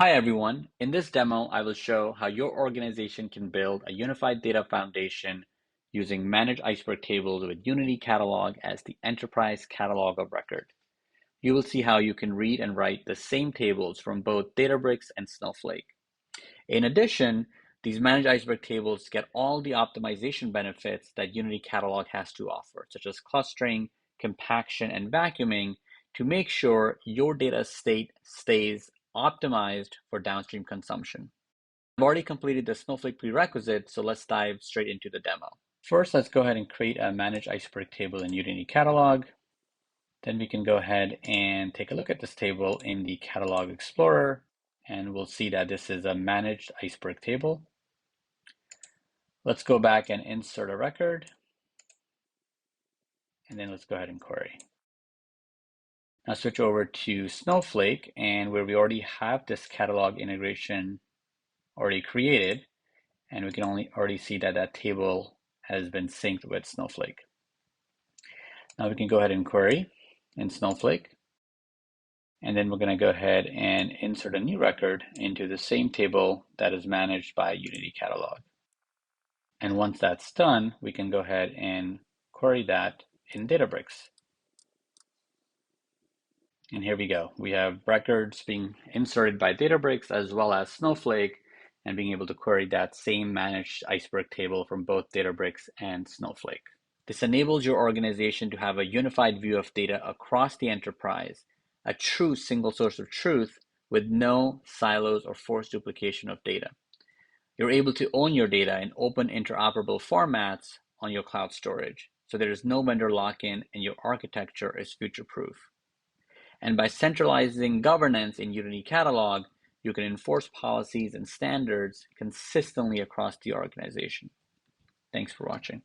Hi everyone. In this demo, I will show how your organization can build a unified data foundation using managed Iceberg tables with Unity Catalog as the enterprise catalog of record. You will see how you can read and write the same tables from both Databricks and Snowflake. In addition, these managed Iceberg tables get all the optimization benefits that Unity Catalog has to offer, such as clustering, compaction, and vacuuming to make sure your data state stays optimized for downstream consumption. I've already completed the Snowflake prerequisite, so let's dive straight into the demo. First, let's go ahead and create a managed Iceberg table in Unity Catalog. Then we can go ahead and take a look at this table in the Catalog Explorer, and we'll see that this is a managed Iceberg table. Let's go back and insert a record, and then let's go ahead and query. Now switch over to Snowflake, and where we already have this catalog integration already created, and we can already see that that table has been synced with Snowflake. Now we can go ahead and query in Snowflake, and then we're going to go ahead and insert a new record into the same table that is managed by Unity Catalog. And once that's done, we can go ahead and query that in Databricks. And here we go. We have records being inserted by Databricks as well as Snowflake, and being able to query that same managed Iceberg table from both Databricks and Snowflake. This enables your organization to have a unified view of data across the enterprise, a true single source of truth with no silos or forced duplication of data. You're able to own your data in open interoperable formats on your cloud storage, so there is no vendor lock-in and your architecture is future-proof. And by centralizing governance in Unity Catalog, you can enforce policies and standards consistently across the organization. Thanks for watching.